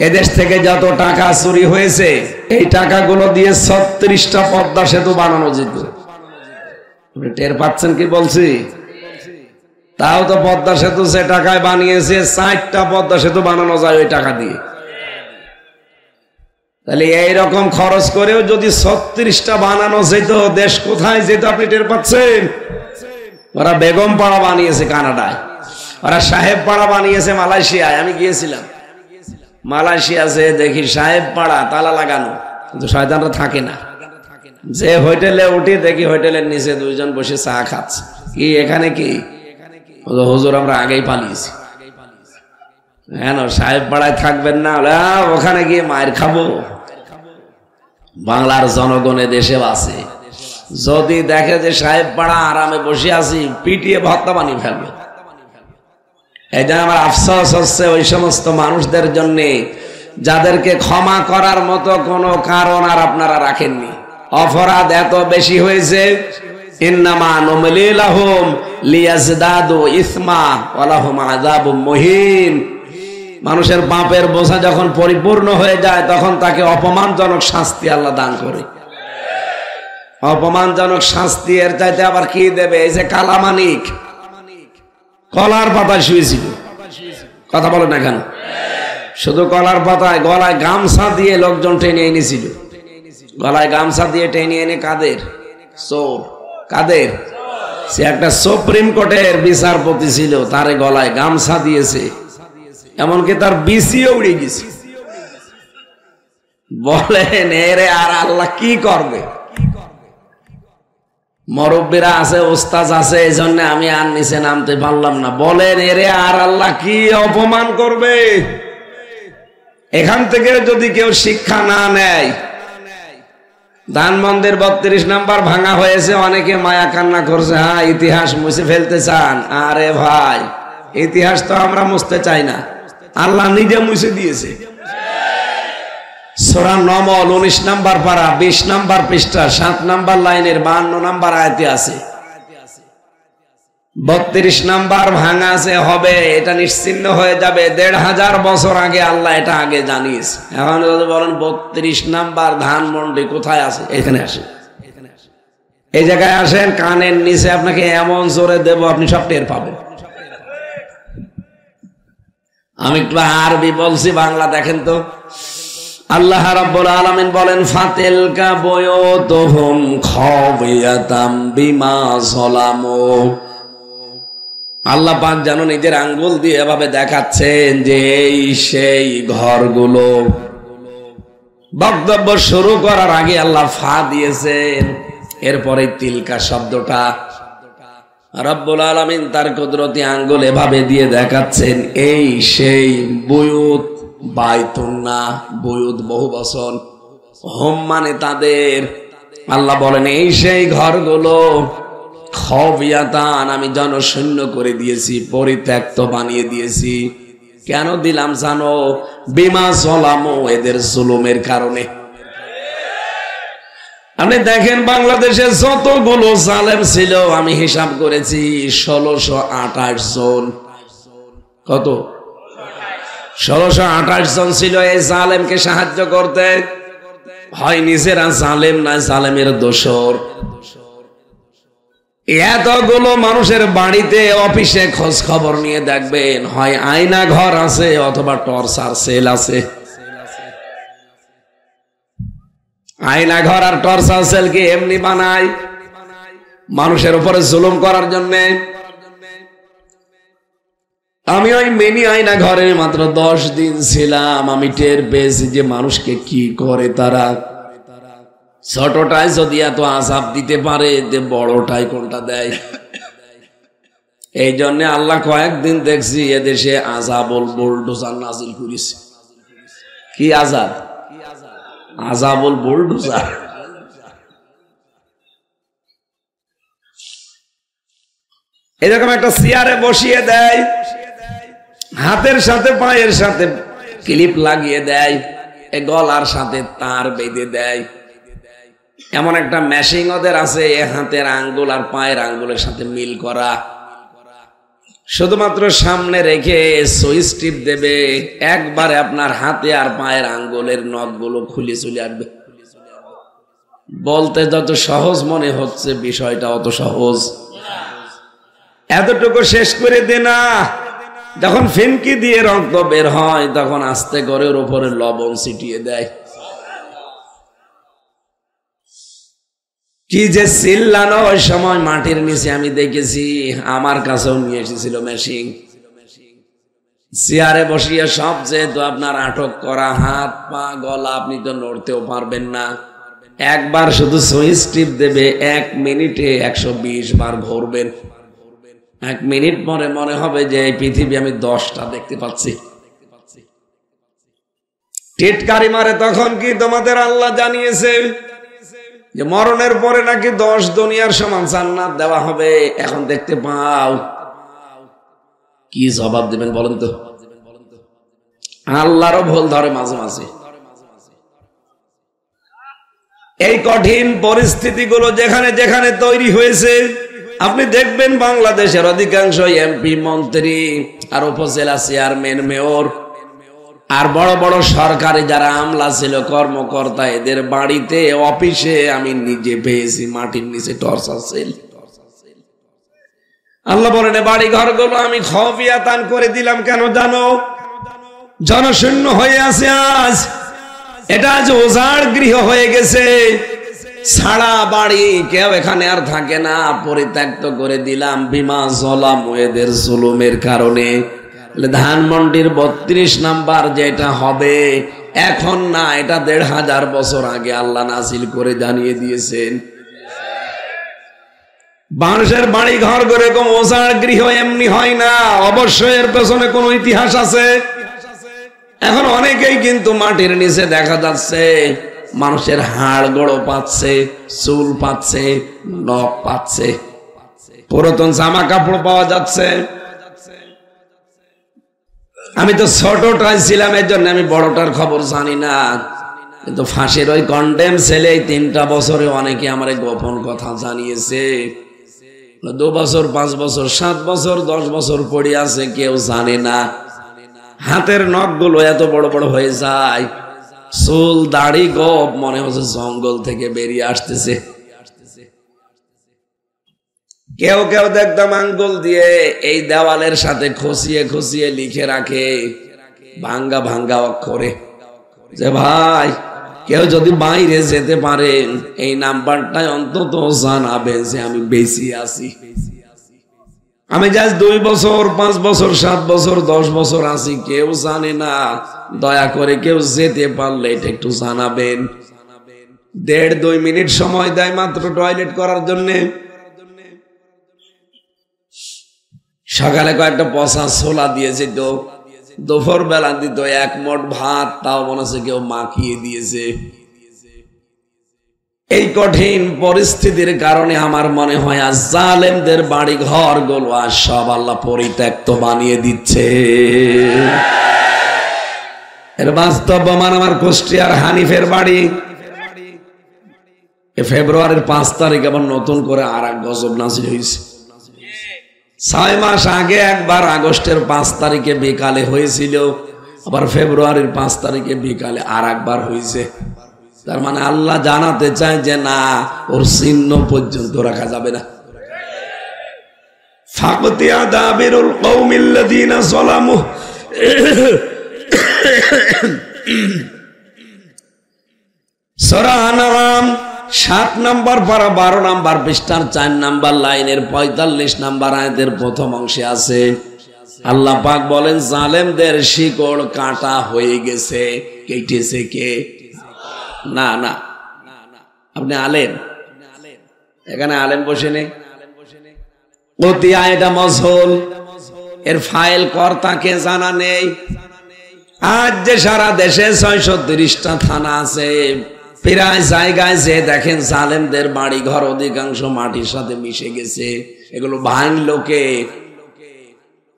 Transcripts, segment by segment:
এদেশ থেকে যত টাকা চুরি হয়েছে এই টাকাগুলো দিয়ে 36টা পদ্মা সেতু বানানো যেত। টের পাচ্ছেন কি বলছি? তাও তো পদ্মা সেতু যে টাকায় বানিয়েছে 4টা পদ্মা সেতু বানানো যায় ওই টাকা দিয়ে। তাহলে এইরকম খরচ করেও যদি 36টা বানানো যেত, দেশ কোথায় যেত আপনি টের পাচ্ছেন? ওরা বেগম পাড়া বানিয়েছে কানাডায়, ওরা সাহেব পাড়া বানিয়েছে মালয়েশিয়ায়। আমি গিয়েছিলাম মালয়েশিয়াতে, দেখি সাহেব পাড়া তালা লাগানো, কিন্তু শয়তানরা থাকে না। যে হোটেলে উঠি দেখি হোটেলের নিচে দুইজন বসে চা খাচ্ছে। কি এখানে কি? হুজুর আমরা আগেই পালিয়েছি। হ্যাঁ, সাহেব পাড়ায় থাকবেন না, ওখানে গিয়ে মায়ের খাবো। বাংলার জনগণে দেশে আছে, যদি দেখে যে সাহেব পাড়া আরামে বসে আছি, পিটিয়ে ভর্তা বানিয়ে ফেলবে। এই জন্য আমার আফসোস হচ্ছে ওই সমস্ত মানুষদের জন্য যাদেরকে ক্ষমা করার মতো কোনো কারণ আর আপনারা রাখেননি। অপরাধ এত বেশি হয়েছে, ইন্নামা নুমলি লাহুম লিয়াজদাদু ইসমা ওয়া লাহুম আযাবুম মুহিন। মানুষের পাপের বোঝা যখন পরিপূর্ণ হয়ে যায় তখন তাকে অপমানজনক শাস্তি আল্লাহ দান করে। অপমানজনক শাস্তি এর চাইতে আবার কি দেবে? এই যে কালামানিক কলার পাতায় শুয়েছিল, কথা বলে না কেন? শুধু কলার পাতায়, গলায় গামছা দিয়ে লোকজন টেনে এনেছিল। গলায় গামছা দিয়ে টেনে এনে কাদের? চোর। কাদের? সে একটা সুপ্রিম কোর্টের বিচারপতি ছিল, তারে গলায় গামছা দিয়েছে, এমনকি তার বিসিও উড়ে গেছে। বলেন এরে আর আল্লাহ কি করবে? মুরব্বীরা আছে, ওস্তাদ আছে, এই জন্য আমি আর নিচে নামতে পারলাম না। বলেন এরে আর আল্লাহ কি অপমান করবে? এখান থেকে যদি কেউ শিক্ষা না নেয়, ধানমন্দির 32 নাম্বার ভাঙা হয়েছে, অনেকে মায়া কান্না করছে, হ্যাঁ ইতিহাস মুছে ফেলতে চান। আরে ভাই, ইতিহাস তো আমরা মুছতে চাই না, আল্লাহ নিজে মুছে দিয়েছে। সূরা নমল 19 নাম্বার পারা 20 নাম্বার পৃষ্ঠা 7 নাম্বার লাইনের 52 নাম্বার আয়াতে আছে 32 নাম্বার ভাঙা আছে, হবে, এটা নিশ্চিহ্ন হয়ে যাবে। 1500 বছর আগে আল্লাহ এটা আগে জানিয়েছে। এখন যদি বলেন 32 নাম্বার ধানমন্ডি কোথায় আছে, এখানে আসেন, এই জায়গায় আসেন, কানের নিচে আপনাকে এমন জোরে দেব আপনি সব টের পাবেন। আমি একটু আরবি বলছি, বাংলা দেখেন তো। আল্লাহ রাব্বুল আলামিন বলেন, ফাতিলকা বুয়ুতুহুম খাওয়াতাম বিমা যালামু। আল্লাহ পাক যেন নিজের আঙ্গুল দিয়ে এভাবে দেখাচ্ছেন যে এই সেই ঘরগুলো। বক্তব্য শুরু করার আগে আল্লাহ ফা দিয়েছেন, এরপরে তিলকা শব্দটা রব্বুল আলামিন তার কুদরতি আঙ্গুল এভাবে দিয়ে দেখাচ্ছেন এই সেই বুয়ুত। বাইতুন না, বুয়ুত বহু বচন, হোম মানে তাদের। আল্লাহ বলেন এই সেই ঘরগুলো খাওয়াতান, আমি জনশূন্য করে দিয়েছি, পরিত্যক্ত বানিয়ে দিয়েছি। কেন দিলাম জানো? বিমা যালামু, এদের জুলুমের কারণে। আপনি দেখেন বাংলাদেশে যতগুলো জালেম ছিল আমি হিসাব করেছি 1628 জন। কত? 1628 জন ছিল এই জালেমকে সাহায্য করতে। হয় নিজেরা জালেম, না জালেমের দোসর। এতগুলো মানুষের বাড়িতে অফিসে খোঁজ খবর নিয়ে দেখবেন, হয় আয়না ঘর আছে অথবা টর্চার সেল আছে। আয়না ঘর আর টর্চার সেল কি এমনি বানায়? মানুষের উপরে জুলুম করার জন্য। আমি ওই মিনি আয়না ঘরে মাত্র 10 দিন ছিলাম, আমি টের পেয়েছি যে মানুষকে কি করে তারা। ছোটটাই যদি এত আযাব দিতে পারে, বড়টাই কোনটা দেয়। এই জন্য আল্লাহ কয়েকদিন দেখছি এদেশে আযাবুল বুলডোজার নাজিল করেছে। কি আযাব? আযাবুল বুলডোজার। এরকম একটা চেয়ারে বসিয়ে দেয়, হাতের সাথে পায়ের সাথে ক্লিপ লাগিয়ে দেয়, গলার সাথে তার বেঁধে দেয়। এমন একটা মেশিন ওদের আছে, হাতের আঙ্গুল আর পায়ের আঙ্গুলের সাথে মিল করা। শুধুমাত্র সামনে রেখে সুইচ টিপ দেবে, একবারে আপনার হাতে আর পায়ের আঙ্গুলের নখগুলো খুলে চলে আসবে। বলতে যত সহজ মনে হচ্ছে বিষয়টা অত সহজ। এতটুকু শেষ করে দে না, যখন ফিনকি দিয়ে রক্ত বের হয় তখন আস্তে করে ওর উপরে লবণ ছিটিয়ে দেয়। কি যে চিল্লানো ওই সময় মাটির নিচে আমি দেখেছি, আমার কাছেও নিয়ে এসেছিল মেশিন। চেয়ারে বসিয়ে সব যেহেতু আপনার আটক করা, হাত পা গলা, আপনি তো নড়তেও পারবেন না। একবার শুধু সুইচ টিপ দেবে, 1 মিনিটে 120 বার ঘুরবেন। 1 মিনিট পরে মনে হবে যে এই পৃথিবী আমি 10টা দেখতে পাচ্ছি। টিটকারি মারে তখন কি তোমাদের আল্লাহ জানিয়েছে যে মরণের পরে নাকি 10 দুনিয়ার সমান জান্নাত দেওয়া হবে? এখন দেখতে পাও, কি জবাব দিবেন বলেন তো? আল্লাহরও ভুল ধরে মাঝে মাঝে। এই কঠিন পরিস্থিতিগুলো যেখানে যেখানে তৈরি হয়েছে, আপনি দেখবেন বাংলাদেশের অধিকাংশ এমপি, মন্ত্রী আর উপজেলা চেয়ারম্যান, মেয়র আর বড় বড় সরকারি যারা আমলা ছিল, কর্মকর্তা, এদের বাড়িতে অফিসে আমি নিজে পেয়েছি মাটির নিচে টর্চার সেল। আল্লাহ বলেন বাড়ি ঘরগুলো আমি খফিয়াতান করে দিলাম। কেন জানো? জনশূন্য হয়ে আছে আজ। এটা আজ ওজাড় গৃহ হয়ে গেছে, ছাড়া বাড়ি, কেউ এখানে আর থাকে না, পরিত্যক্ত করে দিলাম। বিমা জলাম, এদের জুলুমের কারণে। ধানমন্ডির 32 নাম্বার যেটা হবে এখন না, এটা 1500 বছর আগে আল্লাহ নাজিল করে জানিয়ে দিয়েছেন। মানুষের বাড়ি ঘর করে এরকম ওজাড় গৃহ এমনি হয় না, অবশ্যই এর পেছনে কোনো ইতিহাস আছে। এখন অনেকেই কিন্তু মাটির নিচে দেখা যাচ্ছে মানুষের হাড় গোড়ো পাচ্ছে, চুল পাচ্ছে, নখ পাচ্ছে, পুরাতন জামা কাপড় পাওয়া যাচ্ছে। আমি তো ছোটটাই ছিলাম, এর জন্য আমি বড়টার খবর জানি না, কিন্তু ফাঁসির ওই কন্ডেম ছেলে 3টা বছরে অনেকে আমার গোপন কথা জানিয়েছে। 2 বছর, 5 বছর, 7 বছর, 10 বছর পড়ে আছে, কেউ জানে না। হাতের নখগুলো এত বড় বড় হয়ে যায়, চুল দাড়ি গোপ মনে হচ্ছে জঙ্গল থেকে বেরিয়ে আসতেছে। কেউ কেউ দেখতাম আঙ্গুল দিয়ে এই দেওয়ালের সাথে খুশিয়ে খুশিয়ে লিখে রাখে ভাঙ্গা ভাঙ্গা অক্ষরে যে ভাই কেউ যদি বাইরে যেতে পারেন এই নাম্বারটাই অন্তত জানাবেন যে আমি বেশি আছি। আমি জাস্ট 2 বছর, 5 বছর, 7 বছর, 10 বছর আছি, কেউ জানে না। দয়া করে কেউ যেতে পারলে এটা একটু জানাবেন। 1.5-2 মিনিট সময় দেয় মাত্র টয়লেট করার জন্য। সকালে কয়েকটা পচা ছোলা দিয়েছে, তো দুপুর বেলা দিত 1 মোট ভাত, তাও মনে হচ্ছে কেউ মাখিয়ে দিয়েছে। এই কঠিন পরিস্থিতির কারণে আমার মনে হয় আজ জালেমদের বাড়ি ঘর গুলো আজ সব আল্লাহ পরিত্যক্ত বানিয়ে দিচ্ছে। এর বাস্তব প্রমাণ আমার কুষ্টিয়ার হানিফের বাড়ি। ফেব্রুয়ারির 5 তারিখ আবার নতুন করে আর এক গজব নাজিল হয়েছে। 6 মাস আগে একবার আগস্টের 5 তারিখে বিকালে হয়েছিল, আবার ফেব্রুয়ারির 5 তারিখে বিকালে আর একবার হয়েছে। তার মানে আল্লাহ জানাতে চায় যে না, ওর চিহ্ন পর্যন্ত রাখা যাবে না। ফাকতিয়া দাবিরুল কওমিল্লাযিনা যালামু, সূরা আনআম 7 নম্বর পারা 12 নম্বর পৃষ্ঠার 4 নম্বর লাইনের 45 নম্বর আয়াতের প্রথম অংশে আছে আল্লাহ পাক বলেন জালেমদের শিকড় কাটা হয়ে গেছে। কেটেছে কে? না না, আপনি আলেম, এখানে আলেম বসে নেই। কতিয়া এটা মজহুল, এর ফাইল কর্তাকে জানা নেই। আজ যে সারা দেশে 630টা থানা আছে, প্রায় জায়গায় যে দেখেন জালেমদের বাড়ি ঘর অধিকাংশ মাটির সাথে মিশে গেছে। এগুলো ভাঙলো কে?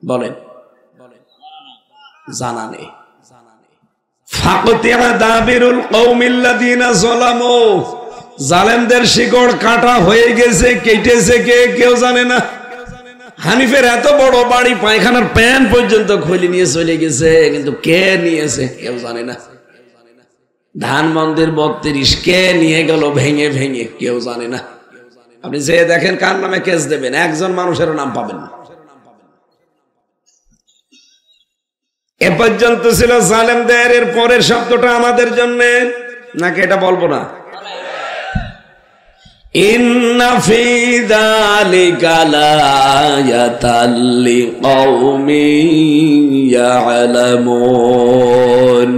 বলেন, জানা নেই। ফাকতিয়া দাবিরুল কওমিল্লাযিনা যালামু, জালেমদের শিকড় কাটা হয়ে গেছে। কেটেছে কে? কেউ জানে না। হানিফের এত বড় বাড়ি, পায়খানার প্যান পর্যন্ত খুলে নিয়ে চলে গেছে, কিন্তু কে নিয়েছে কেউ জানে না। ধানমন্দির 32 কে নিয়ে গেল ভেঙে ভেঙে কেউ জানে না। আপনি যে দেখেন কার নামে কেস দেবেন, একজন মানুষেরও নাম পাবেন না। এ পর্যন্ত ছিল জালেমদের। এর পরের শব্দটা আমাদের জন্য, নাকি এটা বলবো না? ইন্না ফি যালিকা লায়াতাল লিকাউমিন ইয়ালামুন।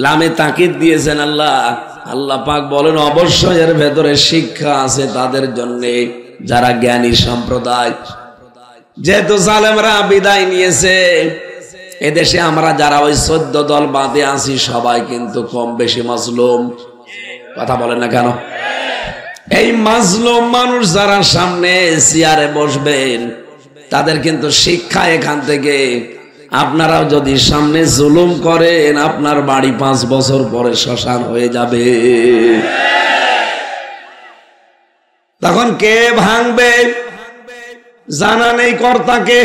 লামে তাকিদ দিয়েছেন আল্লাহ। আল্লাহ পাক বলেন অবশ্যই এর ভেতরে শিক্ষা আছে তাদের জন্য যারা জ্ঞানী সম্প্রদায়। যেহেতু জালেমরা বিদায় নিয়েছে, এদেশে আমরা যারা ওই 14 দল বাদে আছি সবাই কিন্তু কম বেশি মাজলুম। কথা বলেন না কেন? এই মাজলুম মানুষ যারা সামনে চেয়ারে বসবেন, তাদের কিন্তু শিক্ষা এখান থেকে, আপনারাও যদি সামনে জুলুম করেন আপনার বাড়ি 5 বছর পরে শ্মশান হয়ে যাবে। তখন কে ভাঙবে জানা নেই কর্তাকে।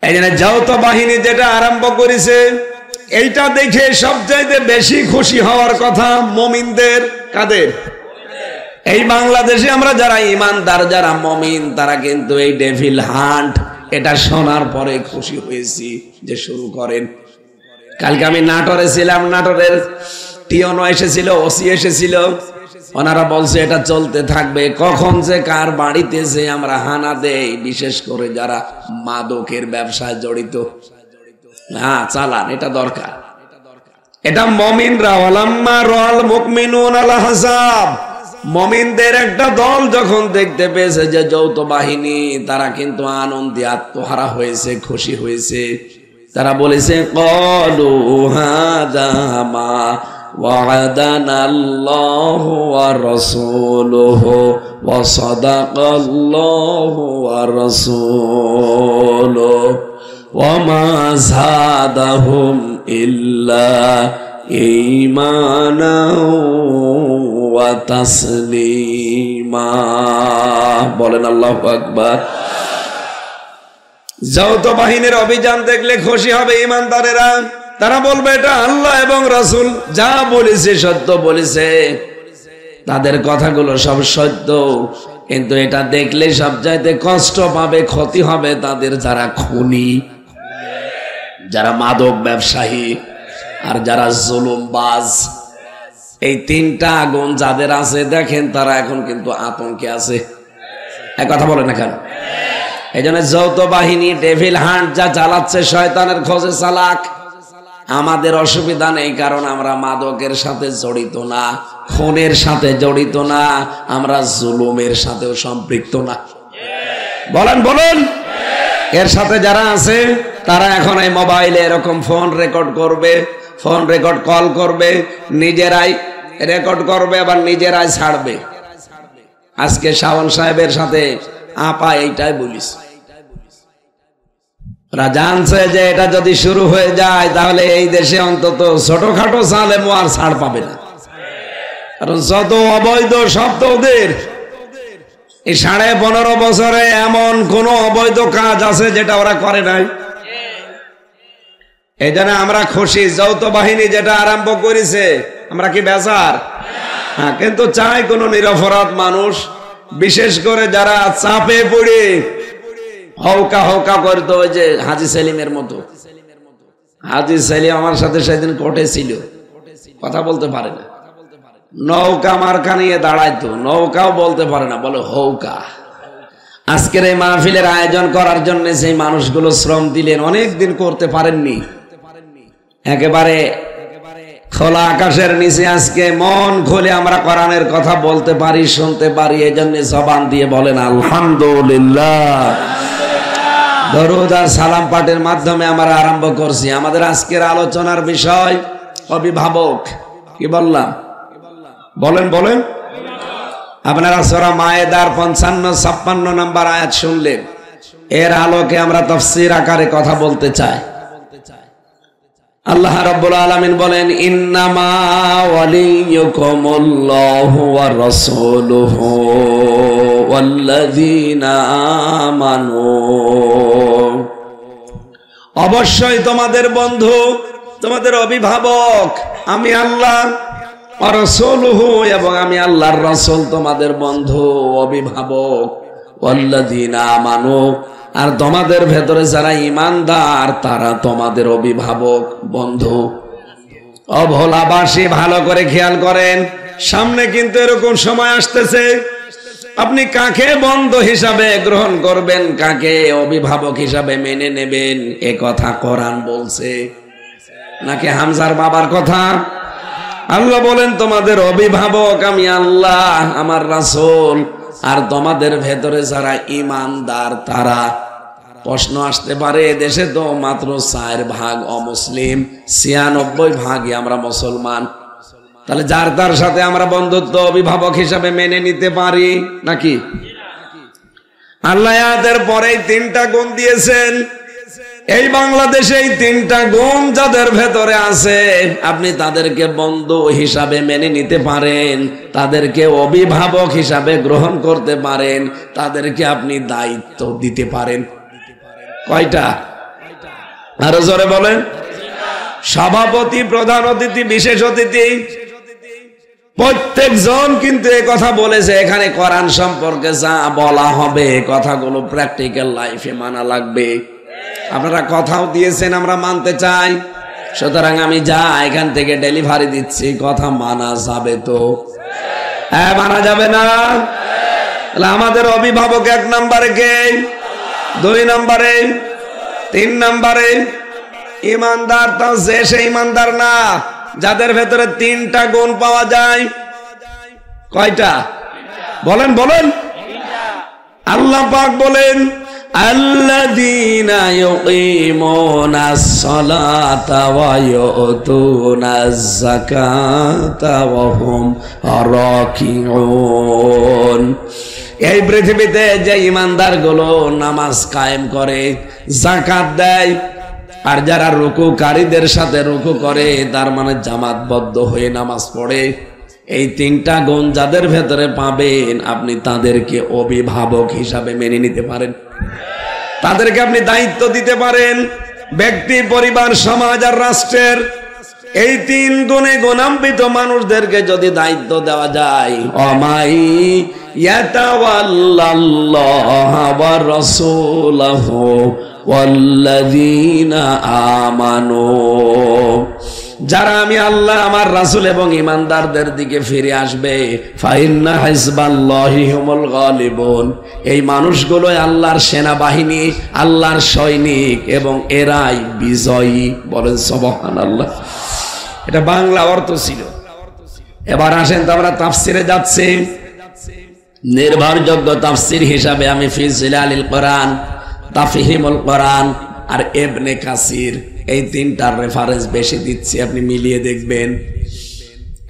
এই জন্য যৌথ বাহিনী যেটা আরম্ভ করেছে, এইটা দেখে সবচাইতে বেশি খুশি হওয়ার কথা মুমিনদের। কাদের? এই বাংলাদেশে আমরা যারা ইমানদার, যারা মুমিন, তারা কিন্তু এই ডেভিল হান্ট এটা শোনার পরে খুশি হয়েছি যে শুরু করেন। কালকে আমি নাটোরে ছিলাম, নাটোরের টিওনো এসেছিল, ওসি এসেছিল, ওনারা বলছে এটা চলতে থাকবে। কখন যে কার বাড়িতে যে আমরা হানা দেই, বিশেষ করে যারা মাদকের ব্যবসায় জড়িত, না চালান, এটা দরকার। এটা মুমিনরা ওয়ালাম্মা রাল মুমিনুন আল আহজাব, মুমিনদের একটা দল যখন দেখতে পেয়েছে যে যৌথ বাহিনী, তারা কিন্তু আনন্দে আত্মহারা হয়েছে, খুশি হয়েছে। তারা বলেছে ক্বালু হাযা মা ওয়া'আদানাল্লাহু ওয়া রাসূলুহু ওয়া সাদাকাল্লাহু ওয়া রাসূলুহু ওয়া মা যাদাহুম ইল্লা ঈমানা ওয়া তাসলিমা। বলেন আল্লাহু আকবার। যৌথ বাহিনীর অভিযান দেখলে খুশি হবে ইমানদারেরা। তারা বলবে এটা আল্লাহ এবং রাসূল যা বলেছে সত্য বলেছে, তাদের কথাগুলো সব সত্য। কিন্তু এটা দেখলে সবচাইতে কষ্ট পাবে, ক্ষতি হবে তাদের যারা খুনি, যারা মাদক ব্যবসায়ী, আর যারা জুলুমবাজ। এই 3টা আগুন যাদের আছে দেখেন, তারা এখন কিন্তু আতঙ্কে আছে। এক কথা বলে না কেন? এই জন্য যৌথ বাহিনী ডেভিল হান্ট যা চালাচ্ছে, শয়তানের খোঁজে চালাক। আমাদের অসুবিধা নেই, কারণ আমরা মাদকের সাথে জড়িত না, খুনের সাথে জড়িত না, আমরা জুলুমের সাথেও সম্পৃক্ত না। বলেন বলুন। এর সাথে যারা আছে তারা এখন এই মোবাইলে এরকম ফোন রেকর্ড করবে, ফোন রেকর্ড কল করবে, নিজেরাই রেকর্ড করবে, আবার নিজেরাই ছাড়বে। আজকে শাওন সাহেবের সাথে আপা এইটাই বলিস, ওরা জানছে যে এটা যদি শুরু হয়ে যায় তাহলে এই দেশে অন্তত ছোটখাটো জালেম আর ছাড় পাবে না। কারণ যত অবৈধ সব তো ওদের। এই 15.5 বছরে এমন কোন অবৈধ কাজ আছে যেটা ওরা করে নাই? এই জন্য আমরা খুশি, যৌথ বাহিনী যেটা আরম্ভ করেছে, আমরা কি বেজার? হ্যাঁ, কিন্তু চাই কোন নিরপরাধ মানুষ, বিশেষ করে যারা চাপে পড়ে হৌকা হৌকা করতো, ওই যে হাজী সেলিমের মতো। হাজী সেলিম আমার সাথে সেদিন কোর্টে ছিল, কথা বলতে পারে না, নৌকা মার্কা নিয়ে দাঁড়াইতো, নৌকাও বলতে পারে না, বলে হৌকা। আজকের এই মাহফিলের আয়োজন করার জন্য সেই মানুষগুলো শ্রম দিলেন, অনেক দিন করতে পারেননি। একেবারে খোলা আকাশের নিচে আজকে মন খুলে আমরা কোরআনের কথা বলতে পারি, শুনতে পারি। এই জন্য জবান দিয়ে বলেন আলহামদুলিল্লাহ। দরুদ আর সালাম পাঠের মাধ্যমে আমরা আরম্ভ করছি আমাদের আজকের আলোচনার বিষয় অভিভাবক। কি বললাম? বলেন বলেন। আপনারা সূরা মায়েদার 55-56 নম্বর আয়াত শুনলেন। এর আলোকে আমরা তাফসীর আকারে কথা বলতে চাই। আল্লাহ রাব্বুল আলামিন বলেন ইন্নামা ওয়ালিয়ুকুমুল্লাহু ওয়া রাসূলুহু ওয়াল্লাযীনা আমানু, অবশ্যই তোমাদের বন্ধু, তোমাদের অভিভাবক আমি আল্লাহ, ওয়া রাসূলুহু এবং আমি আল্লাহর রাসূল তোমাদের বন্ধু অভিভাবক, ওয়াল্লাযীনা আমানু আর তোমাদের ভেতরে যারা ঈমানদার তারা তোমাদের অভিভাবক বন্ধু। অভোলাবাসী ভালো করে খেয়াল করেন, সামনে কিন্তু এরকম সময় আসতেছে আপনি কাকে বন্ধু হিসাবে গ্রহণ করবেন, কাকে অভিভাবক হিসাবে মেনে নেবেন, এ কথা কোরআন বলছে নাকি হামজার বাবার কথা? আল্লাহ বলেন তোমাদের অভিভাবক আমি আল্লাহ, আমার রাসূল আর তোমাদের ভেতরে যারা ঈমানদার তারা। প্রশ্ন আসতে পারে দেশে তো মাত্র 4% অমুসলিম, 96% আমরা মুসলমান, তাহলে যার তার সাথে আমরা বন্ধুত্ব অভিভাবক হিসাবে মেনে নিতে পারি নাকি? আল্লাহ আয়াতের পরেই 3টা গুণ দিয়েছেন। এই বাংলাদেশে এই 3টা গুণ যাদের ভেতরে আছে আপনি তাদেরকে বন্ধু হিসাবে মেনে নিতে পারেন, তাদেরকে অভিভাবক হিসাবে গ্রহণ করতে পারেন, তাদেরকে আপনি দায়িত্ব দিতে পারেন। কয়টা? আরো জোরে বলেন। সভাপতি, প্রধান অতিথি, বিশেষ অতিথি প্রত্যেকজন কিন্তু এই কথা বলেছে। এখানে কোরআন সম্পর্কে যা বলা হবে কথাগুলো প্র্যাকটিক্যাল লাইফে মানা লাগবে। আপনারা কথাও দিয়েছেন আমরা মানতে চাই, সুতরাং আমি যা এখান থেকে ডেলিভারি দিচ্ছি কথা মানা যাবে তো? হ্যাঁ, মানা যাবে না? তাহলে আমাদের অভিভাবক 1 নম্বরে কে, 2 নম্বরে, 3 নম্বরে ঈমানদার। তাও যে সে ঈমানদার না, যাদের ভেতরে 3টা গুণ পাওয়া যায়। কয়টা? বলেন বলেন। আল্লাহ পাক বলেন আল্লাযীনা ইউকিমুনাস সালাতা ওয়া ইউতুনাজ যাকাতা ওয়া হুম রাকিউন। এই পৃথিবীতে যে ঈমানদার গুলো নামাজ কায়েম করে, যাকাত দেয়, আর যারা রুকুকারীদের সাথে রুকু করে, তার মানে জামাতবদ্ধ হয়ে নামাজ পড়ে, এই 3টা গুণ যাদের ভেতরে পাবেন আপনি তাদেরকে অভিভাবক হিসাবে মেনে নিতে পারেন, তাদেরকে আপনি দায়িত্ব দিতে পারেন, ব্যক্তি, পরিবার, সমাজ আর রাষ্ট্রের। এই 3 গুণে গুণান্বিত মানুষদেরকে যদি দায়িত্ব দেওয়া যায়, অমাই ইয়াতাওয়াল্লাল্লাহা ওয়া রাসূলাহু ওয়াল্লাযীনা আমানু, যারা আমি আল্লাহ, আমার রাসূল এবং ঈমানদারদের দিকে ফিরে আসবে, ফাইন্না হিজবাল্লাহি হুমুল গালিবুন, এই মানুষগুলোই আল্লাহর সেনাবাহিনী, আল্লাহর সৈনিক এবং এরাই বিজয়ী। বলেন সুবহানাল্লাহ। এটা বাংলা অর্থ ছিল। এবার আসেন তো আমরা তাফসিরে যাচ্ছি। নির্ভরযোগ্য তাফসির হিসাবে আমি ফি জিলালিল কোরআন, তাফহিমুল কোরআন আর ইবনে কাসির এই 3টার রেফারেন্স বেশি দিচ্ছি, আপনি মিলিয়ে দেখবেন।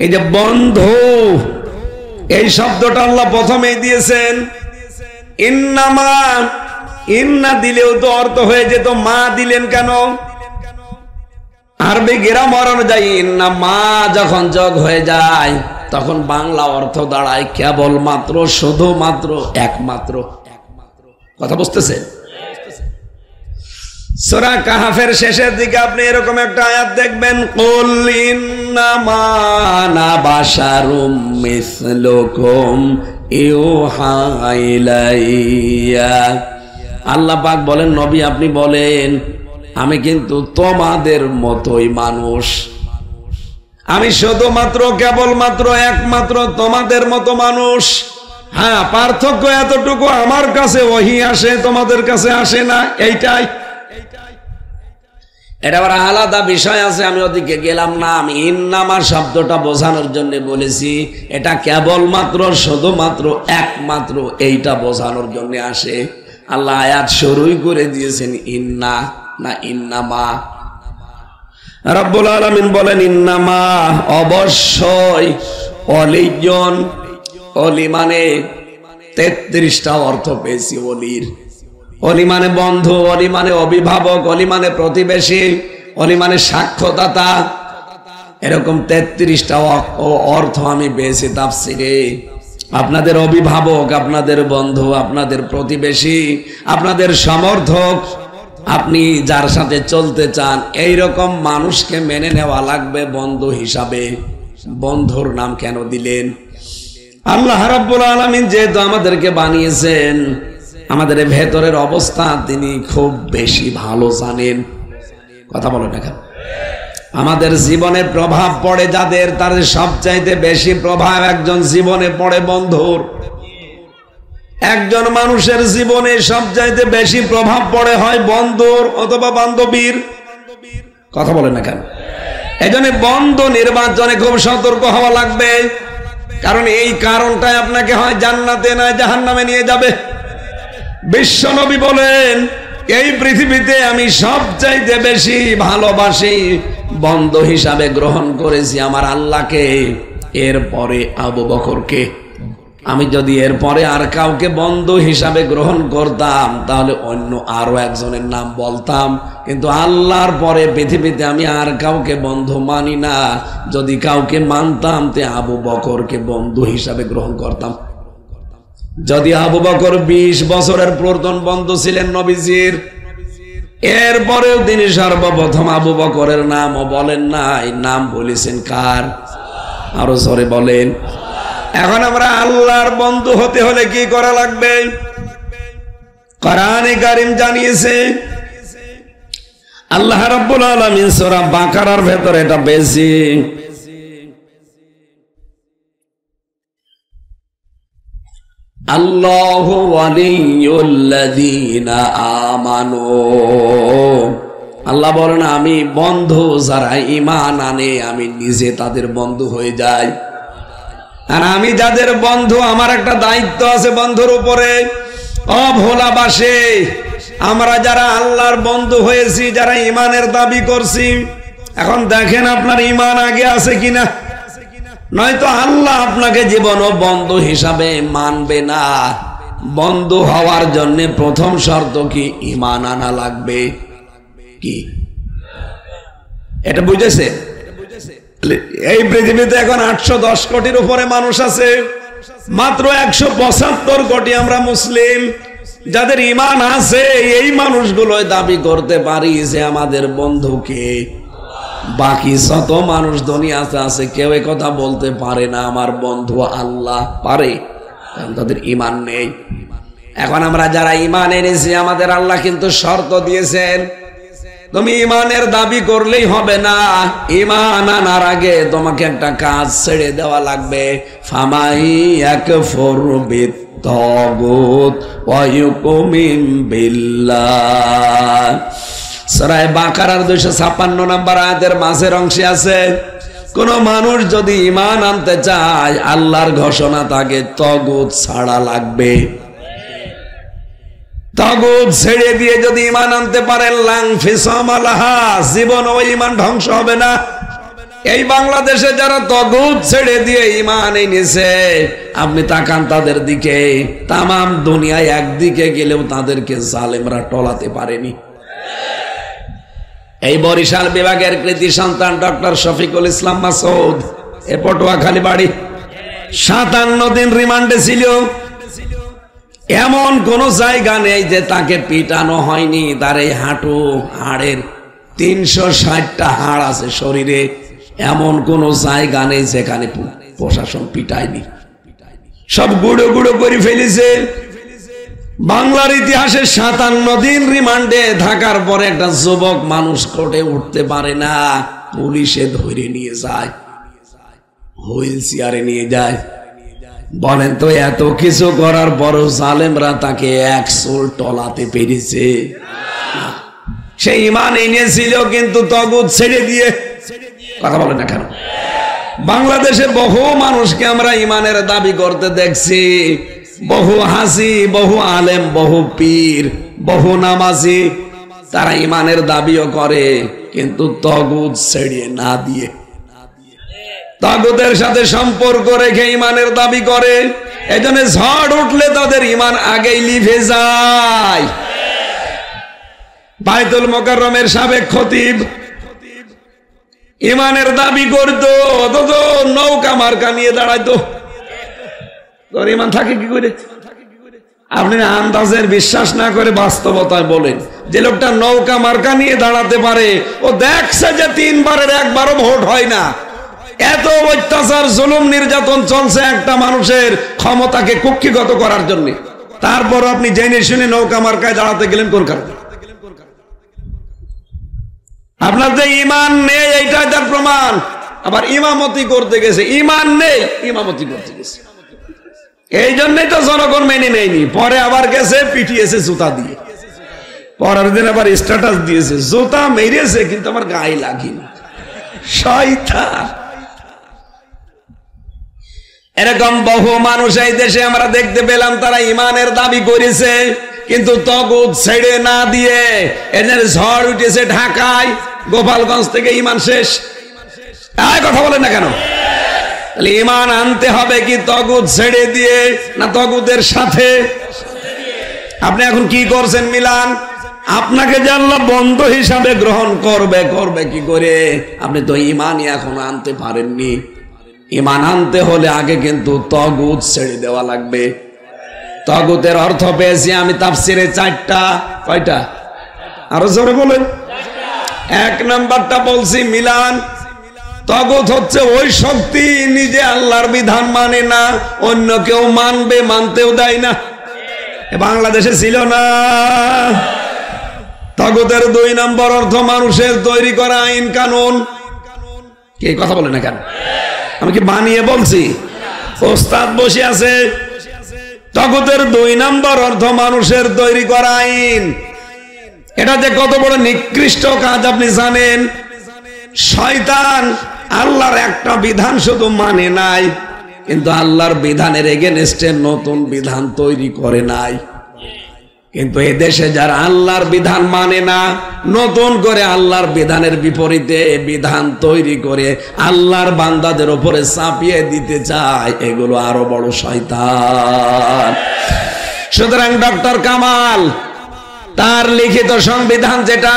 এই যে বন্ধু, এই শব্দটা আল্লাহ প্রথমেই দিয়েছেন। ইন্নামা, ইন্না দিলেও তো অর্থ হয়ে যেত, মা দিলেন কেন? আরবি গ্রামার অনুযায়ী ইন্না মা যখন যোগ হয়ে যায় তখন বাংলা অর্থ দাঁড়ায় কেবলমাত্র, শুধুমাত্র, একমাত্র। কথা বুঝতেছেন? সূরা কাহফের শেষের দিকে আপনি এরকম একটা আয়াত দেখবেন, কুল ইন্নামা আনা বাশারুম মিসলুকুম ইউহা ইলাইয়া। আল্লাহ পাক বলেন, নবী আপনি বলেন আমি কিন্তু তোমাদের মতোই মানুষ, আমি শুধুমাত্র, কেবলমাত্র, একমাত্র তোমাদের মতো মানুষ। হ্যাঁ, পার্থক্য এতটুকু, আমার কাছে ওহী আসে, তোমাদের কাছে আসে না, এইটাই। এটা আবার আলাদা বিষয় আছে, আমি ওদিকে গেলাম না। আমি ইন্নামা শব্দটা বোঝানোর জন্য বলেছি, এটা কেবলমাত্র, শুধুমাত্র, একমাত্র এইটা বোঝানোর জন্য আসে। আল্লাহ আয়াত শুরুই করে দিয়েছেন ইন্না, না ইন্নামা। রব্বুল আলামিন বলেন ইন্নামা, অবশ্যই, অলিজন, অলি মানে 33টা অর্থ পেয়েছি অলির। অলি মানে বন্ধু, অলি মানে অভিভাবক, অলি মানে প্রতিবেশী, অলি মানে সাক্ষ্যদাতা। এরকম 33টা অর্থ আমি পেয়েছি তাফসিরে। আপনাদের অভিভাবক, আপনাদের বন্ধু, আপনাদের প্রতিবেশী, আপনাদের সমর্থক, আপনি যার সাথে চলতে চান এইরকম মানুষকে মেনে নেওয়া লাগবে বন্ধু হিসাবে। বন্ধুর নাম কেন দিলেন? আল্লাহ রাব্বুল আলামিন যেহেতু আমাদেরকে বানিয়েছেন, আমাদের ভেতরের অবস্থা তিনি খুব বেশি ভালো জানেন। কথা বলো না কেন? আমাদের জীবনে প্রভাব পড়ে যাদের, তাদের সবচাইতে বেশি প্রভাব একজন জীবনে পড়ে বন্ধুর। একজন মানুষের জীবনে সবচাইতে বেশি প্রভাব পড়ে হয় বন্ধুর অথবা বান্ধবীর। কথা বলেন না কেন? এজন্য বন্ধু নির্বাচনে খুব সতর্ক হওয়া লাগবে, কারণ এই কারণটাই আপনাকে হয় জান্নাতে না জাহান্নামে নিয়ে যাবে। বিশ্বনবী বলেন, এই পৃথিবীতে আমি সবচাইতে বেশি ভালোবাসি, বন্ধু হিসাবে গ্রহণ করেছি আমার আল্লাহকে, এরপরে আবু বকরকে। আমি যদি এরপরে আর কাউকে বন্ধু হিসাবে গ্রহণ করতাম তাহলে অন্য আরো একজনের নাম বলতাম, কিন্তু আল্লাহর পরে পৃথিবীতে আমি আর কাউকে বন্ধু মানি না। যদি কাউকে মানতাম তে আবু বকরকে বন্ধু হিসাবে গ্রহণ করতাম। যদি আবু বকর 20 বছরের প্রথম বন্ধু ছিলেন নবীজির, এরপরেও তিনি সর্বপ্রথম আবু বকরের নামও বলেন নাই, নাম বলেছেন কার? আরো জোরে বলেন। এখন আমরা আল্লাহর বন্ধু হতে হলে কি করা লাগবে? কোরআনে কারীম জানিয়েছে, আল্লাহ রাব্বুল আলামিন সূরা বাকারার ভেতরে এটা বেশি, আল্লাহু ওয়ালিয়ুল্লাযীনা আমানু, আল্লাহ বলেন আমি বন্ধু যারা ঈমান আনে আমি নিজে তাদের বন্ধু হয়ে যাই। আর আমি যাদের বন্ধু, আমার একটা দায়িত্ব আছে বন্ধুর উপরে। অভোলাবাসে আমরা যারা আল্লাহর বন্ধু হয়েছি, যারা ঈমানের দাবি করছি, এখন দেখেন আপনার ঈমান আগে আছে কিনা। নয়তো আল্লাহ আপনাকে জীবনও বন্ধু হিসাবে মানবে না। বন্ধু হওয়ার জন্য প্রথম শর্ত কি? ঈমান আনা লাগবে। কি এটা বুঝেছে? এই পৃথিবীতে এখন 810 কোটির উপরে মানুষ আছে, মাত্র 175 কোটি আমরা মুসলিম। যাদের ঈমান আছে এই মানুষগুলো দাবি করতে পারি যে আমাদের বন্ধুকে। বাকি যত মানুষ দুনিয়াতে আছে কেউ এই কথা বলতে পারে না আমার বন্ধু আল্লাহ। পারে? কারণ তাদের ঈমান নেই। এখন আমরা যারা ঈমান এনেছি, আমাদের আল্লাহ কিন্তু শর্ত দিয়েছেন, তুমি ঈমানের দাবি করলেই হবে না, ঈমান আনার আগে তোমাকে একটা কাজ ছেড়ে দেওয়া লাগবে। ফামাই ইয়াকফুর বিত্তাগুত ওয়া ইউমিন বিল্লাহ, সূরা বাকারার 256 নম্বর আয়াতের মাঝের অংশে আছে, কোন মানুষ যদি ঈমান আনতে চায় আল্লাহর ঘোষণা তাকে তাগুত ছাড়া লাগবে। তাগুত ছেড়ে দিয়ে যদি ঈমান আনতে পারেন, লাং ফিসামালাহা, জীবন ওই ঈমান ধ্বংস হবে না। এই বাংলাদেশে যারা তাগুত ছেড়ে দিয়ে ঈমান এনেছে, আপনি তাকান তাদের দিকে, তামাম দুনিয়ায় একদিকে গেলেও তাদেরকে জালেমরা টলাতে পারেনি। এই বরিশাল বিভাগের কৃতি সন্তান ডক্টর শফিকুল ইসলাম মাসুদ, এ পটুয়াখালী বাড়ি, 57 দিন রিমান্ডে ছিল। এমন কোন জায়গা নেই যে তাকে পিটানো হয়নি। তার এই হাঁটু হাড়ের 360টা হাড় আছে শরীরে, এমন কোন জায়গা নেই যেখানে প্রশাসন পিটায়নি। সব গুঁড়ো গুঁড়ো করে ফেলেছে। বাংলার ইতিহাসে 57 দিন রিমান্ডে থাকার পরে একটা যুবক মানুষ কোর্টে উঠতে পারে না, পুলিশে ধরে নিয়ে যায়, হুইল চেয়ারে নিয়ে যায়। বলেন তো, এত কিছু করার পরও জালেমরা তাকে এক চুল টলাতে পেরেছে? সে ঈমান এনেছিল কিন্তু তাগুত ছেড়ে দিয়ে। কথা বলেন না কেন? বাংলাদেশে বহু মানুষকে আমরা ঈমানের দাবি করতে দেখছি, বহু হাসি, বহু আলেম, বহু পীর, বহু নামাজি, তারা ঈমানের দাবিও করে কিন্তু তাগুত ছেড়ে না দিয়ে, তাগুতের সাথে সম্পর্ক রেখে ঈমানের দাবি করে। এজন্য ঝড় উঠলে তাদের ঈমান আগেই লিভে যায়। বাইতুল মুকাররমের সাবেক খতিব ইমানের দাবি করতো, অথচ নৌকা মার্কা নিয়ে দাঁড়াইতো। তোর ইমান থাকে কি করে? আপনি আন্দাজের বিশ্বাস না করে বাস্তবতায় বলেন, যে লোকটা নৌকা মার্কা নিয়ে দাঁড়াতে পারে, ও দেখছে যে 3 বারের 1 বারও ভোট হয় না। এত অত্যাচার, জুলুম, নির্যাতন চলছে একটা মানুষের ক্ষমতাকে কুক্ষিগত করার জন্য। তারপর আপনি জেনে শুনে নৌকা মার্কায় দাঁড়াতে গেলেন কোন কারণে? আপনার যে ইমান নেই এইটাই তার প্রমাণ। আবার ইমামতি করতে গেছে, ইমান নেই, ইমামতি করতে গেছে। এই জন্যই তো জনগণ মেনে নেয়নি। পরে আবার গেছে, পিটিয়েছে জুতা দিয়ে। পরের দিন আবার স্ট্যাটাস দিয়েছে, জুতা মেরেছে কিন্তু আমার গায়ে লাগেনি। শয়তান। এরকম বহু মানুষ এই দেশে আমরা দেখতে পেলাম, তারা ইমানের দাবি করেছে কিন্তু তাগুত ছেড়ে না দিয়ে এদের ঝড় উঠেছে ঢাকায়, গোপালগঞ্জ থেকে ইমান শেষ। কথা বলেন না কেন? তাহলে ইমান আনতে হবে কি তাগুত ছেড়ে দিয়ে, না তাগুতের সাথে? আপনি এখন কি করছেন মিলান? আপনাকে যে আল্লাহ বন্ধু হিসাবে গ্রহণ করবে কি করে? আপনি তো ইমানই এখন আনতে পারেননি। ইমান আনতে হলে আগে কিন্তু তাগুত ছেড়ে দেওয়া লাগবে। তাগুতের অর্থ পেয়েছি আমি তাফসিরে 4টা। কয়টা? আরো জোরে বলেন। 1 নাম্বারটা বলছি মিলান, তাগুত হচ্ছে ওই শক্তি নিজে আল্লাহর বিধান মানে না, অন্য কেউ মানবে, মানতেও দেয় না। বাংলাদেশে ছিল না। তাগুতের 2 নম্বর অর্থ মানুষের তৈরি করা আইন কানুন। কে কথা বলে না কেন? আমি কি বানিয়ে বলছি? ওস্তাদ বসে আছে। তাগুতের 2 নম্বর অর্থ মানুষের তৈরি করা আইন। এটা যে কত বড় নিকৃষ্ট কাজ আপনি জানেন? শয়তান আল্লাহর একটা বিধান শুধু মানে নাই, কিন্তু আল্লাহর বিধানের এগেনস্টে নতুন বিধান তৈরি করে নাই। কিন্তু এই দেশে যারা আল্লাহর বিধান মানে না, নতুন করে আল্লাহর বিধানের বিপরীতে বিধান তৈরি করে আল্লাহর বান্দাদের উপরে চাপিয়ে দিতে চায়, এগুলো আরো বড় শয়তান। সুতরাং ডক্টর কামাল তার লিখিত সংবিধান যেটা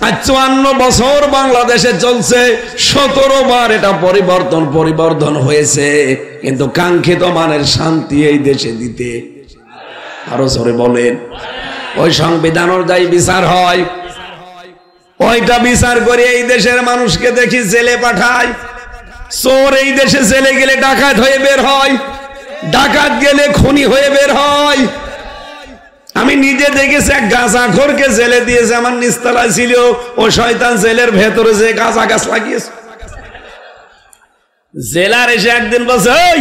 54 বছর বাংলাদেশে চলছে, 17 বার এটা পরিবর্তন হয়েছে, কিন্তু কাঙ্ক্ষিত মানের শান্তি এই দেশে দিতে, আরো জোরে বলেন, ওই সংবিধান অনুযায়ী বিচার হয়। ওইটা বিচার করে এই দেশের মানুষকে দেখি জেলে পাঠায়। চোর এই দেশে জেলে গেলে ডাকাত হয়ে বের হয়, ডাকাত গেলে খুনি হয়ে বের হয়। আমি নিজে দেখেছি এক গাঁজাখোরকে জেলে দিয়েছে, আমার নিচতলায় ছিল। ও শয়তান জেলের ভেতরে যে গাঁজা গাছ লাগিয়েছে। জেলার এসে একদিন বলছে, ওই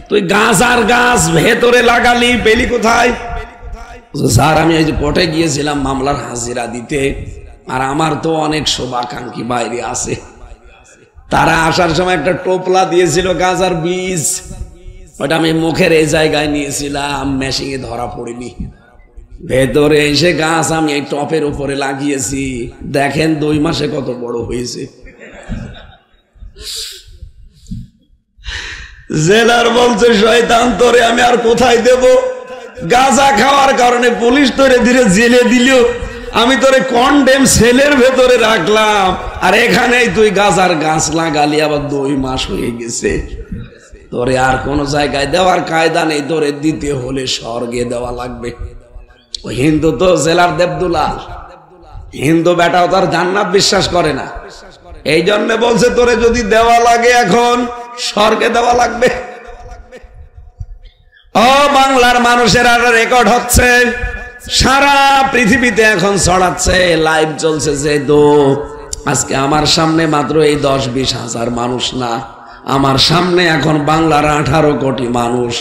তুই গাঁজার গাছ ভেতরে লাগালি, পেলি কোথায়? স্যার আমি এই যে কোর্টে গিয়েছিলাম মামলার হাজিরা দিতে, আর আমার তো অনেক শুভাকাঙ্ক্ষী বাইরে আছে, তারা আসার সময় একটা টোপলা দিয়েছিল গাঁজার বীজ, ওটা আমি মুখের এই জায়গায় নিয়েছিলাম, মেশিনে ধরা পড়িনি। ভেতরে এসে গাছ আমি এই টপের উপরে লাগিয়েছি, দেখেন 2 মাসে কত বড় হয়েছে। জেলার বলছে, শয়তান তোরে আমি আর কোথায় দেব? গাঁজা খাওয়ার কারণে পুলিশ তোরে ধীরে জেলে দিল, আমি তোরে কন্ডেম সেলের ভেতরে রাখলাম, আর এখানেই তুই গাঁজার গাছ লাগালি, আবার 2 মাস হয়ে গেছে। তোরে আর কোন জায়গায় দেওয়ার কায়দা নেই, তোরে দিতে হলে স্বর্গে দেওয়া লাগবে। ওই হিন্দু তো জেলার দেবদুলাল, হিন্দু বেটাও তার জান্নাত বিশ্বাস করে না, এই জন্য বলছে তোরে যদি দেওয়া লাগে এখন স্বর্গে দেওয়া লাগবে। ও বাংলার মানুষের আর রেকর্ড হচ্ছে, সারা পৃথিবীতে এখন ছড়াচ্ছে, লাইভ চলছে। যেহেতু আজকে আমার সামনে মাত্র এই 10-20 হাজার মানুষ না, আমার সামনে এখন বাংলার 18 কোটি মানুষ।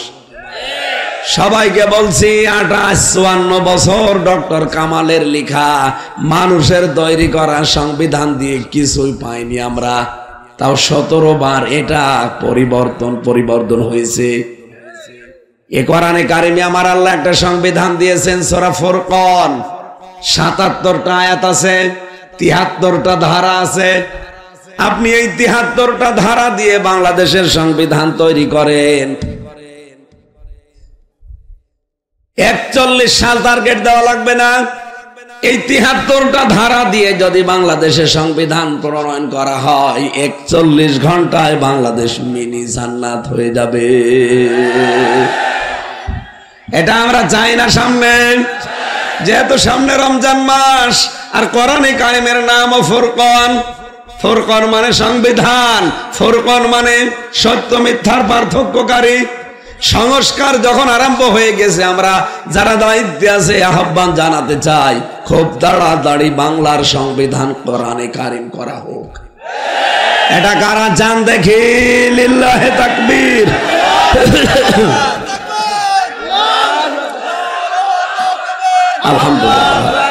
সবাইকে বলছি 58-54 বছর ডক্টর কামালের লেখা মানুষের তৈরি করা সংবিধান দিয়ে কিছুই পাইনি আমরা, তাও 17 বার এটা পরিবর্তন হয়েছে। এ কোরআনে কারিমে আমার আল্লাহ একটা সংবিধান দিয়েছেন, সূরা ফুরকান, 77টা আয়াত আছে, 73টা ধারা আছে। আপনি এই 73টা ধারা দিয়ে বাংলাদেশের সংবিধান তৈরি করেন, 41 সাল টার্গেট দেওয়া লাগবে না? এই ৭৩টা ধারা দিয়ে যদি বাংলাদেশের সংবিধান প্রণয়ন করা হয় ৪১ ঘন্টায় বাংলাদেশ মিনি জান্নাত হয়ে যাবে। এটা আমরা চাই না সামনে, যেহেতু সামনে রমজান মাস আর কোরআনে কারিমের নাম ফুরকান। ফুরকান মানে সংবিধান, ফুরকান মানে সত্য মিথ্যার পার্থক্যকারী। সংস্কার যখন আরম্ভ হয়ে গেছে, আমরা যারা দায়িত্বে আছে আহ্বান জানাতে চাই, খুব তাড়াতাড়ি বাংলার সংবিধান কোরআনে কারিম করা হোক। এটা কারা চান দেখি? লিল্লাহে তাকবীর। আলহামদুলিল্লাহ।